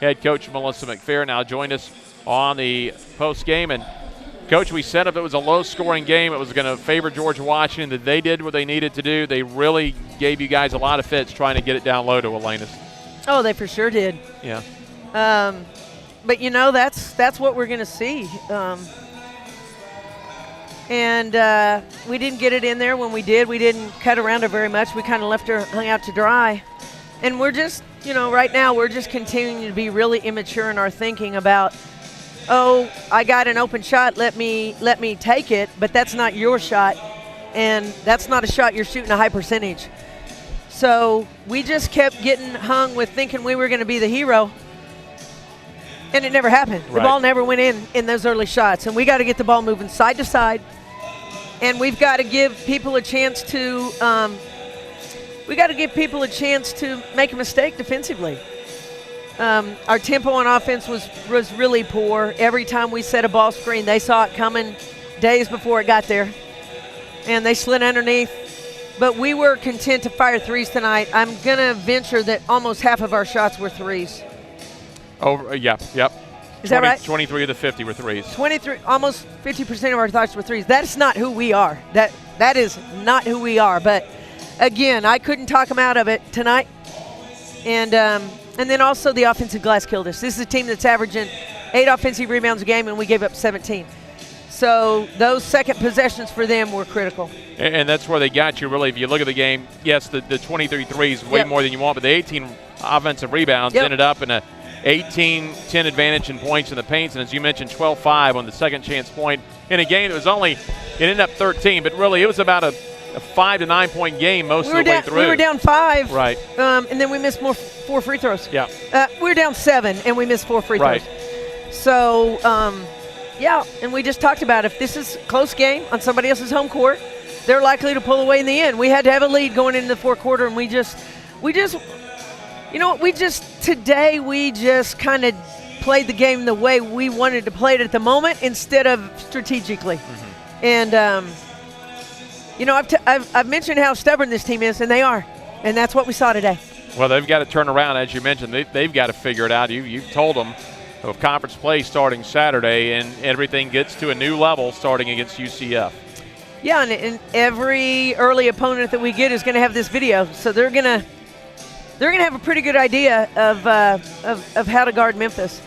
head coach Melissa McPhair now joined us on the post game. And Coach, we said if it was a low-scoring game, it was going to favor George Washington. That they did what they needed to do. They really gave you guys a lot of fits trying to get it down low to Elena's. Oh, they for sure did. Yeah. But you know, that's what we're going to see. And we didn't get it in there when we did. We didn't cut around her very much. We kind of left her hung out to dry. And we're just, you know, right now we're just continuing to be really immature in our thinking about, oh, I got an open shot, let me take it, but that's not your shot, and that's not a shot you're shooting a high percentage. So we just kept getting hung with thinking we were going to be the hero, and it never happened. Right. The ball never went in those early shots, and we got to get the ball moving side to side, and we've got to give people a chance to make a mistake defensively. Our tempo on offense was really poor. Every time we set a ball screen, they saw it coming days before it got there, and they slid underneath. But we were content to fire threes tonight. I'm going to venture that almost half of our shots were threes. Oh, yeah, yep. Is that right? 23 of the 50 were threes. 23, almost 50% of our shots were threes. That's not who we are. That is not who we are. But, again, I couldn't talk them out of it tonight. And then also the offensive glass killed us. This is a team that's averaging 8 offensive rebounds a game, and we gave up 17. So those second possessions for them were critical. And that's where they got you, really. If you look at the game, yes, the 23 threes, way more than you want, but the 18 offensive rebounds ended up in a 18-10 advantage in points in the paints, and as you mentioned, 12-5 on the second chance point in a game that was only, it ended up 13, but really it was about a 5 to 9 point game most of the way through. We were down 5. Right. And then we missed 4 free throws. Yeah. We were down 7, and we missed 4 free throws. Right. So, yeah, and we just talked about if this is a close game on somebody else's home court, they're likely to pull away in the end. We had to have a lead going into the fourth quarter, and we just, you know what, today we just kind of played the game the way we wanted to play it at the moment instead of strategically. Mm-hmm. And, you know, I've mentioned how stubborn this team is, and they are. And that's what we saw today. Well, they've got to turn around, as you mentioned. They've got to figure it out. You've told them of conference play starting Saturday, and everything gets to a new level starting against UCF. Yeah, and every early opponent that we get is going to have this video. So they're going to have a pretty good idea of how to guard Memphis.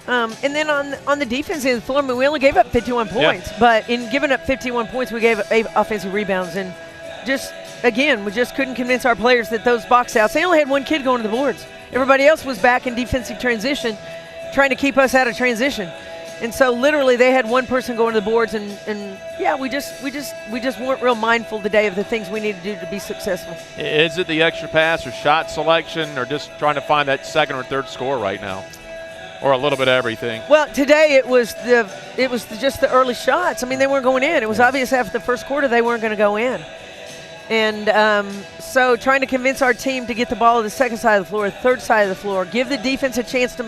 And then on the defense end of the floor, I mean, we only gave up 51 points. But in giving up 51 points, we gave up 8 offensive rebounds. And just, again, we just couldn't convince our players that those box outs, they only had 1 kid going to the boards. Everybody else was back in defensive transition, trying to keep us out of transition. And so literally they had 1 person going to the boards. And yeah, we just weren't real mindful today of the things we need to do to be successful. Is it the extra pass or shot selection or just trying to find that second or third score right now? Or a little bit of everything? Well, today it was just the early shots. I mean, they weren't going in. It was obvious after the first quarter they weren't going to go in. And so trying to convince our team to get the ball to the second side of the floor, the third side of the floor, give the defense a chance to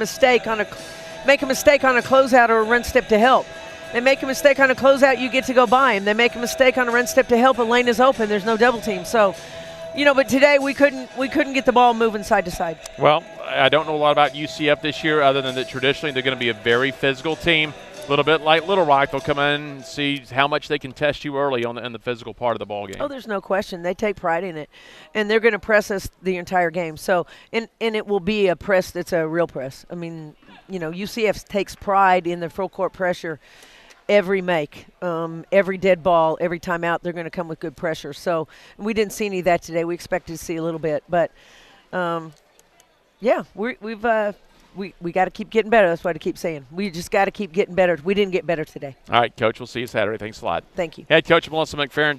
make a mistake on a closeout or a run step to help. They make a mistake on a closeout, you get to go by them. They make a mistake on a run step to help, a lane is open. There's no double team. So, you know, but today we couldn't get the ball moving side to side. Well, I don't know a lot about UCF this year other than that traditionally they're going to be a very physical team. A little bit like Little Rock, they'll come in and see how much they can test you early in the physical part of the ball game. Oh, there's no question. They take pride in it, and they're going to press us the entire game. So, and it will be a press that's a real press. I mean, you know, UCF takes pride in the full court pressure every make, every dead ball, every time out. They're going to come with good pressure. So we didn't see any of that today. We expected to see a little bit, but yeah, we got to keep getting better. That's what I keep saying. We just got to keep getting better. We didn't get better today. All right, Coach. We'll see you Saturday. Thanks a lot. Thank you. Head Coach Melissa McPhair.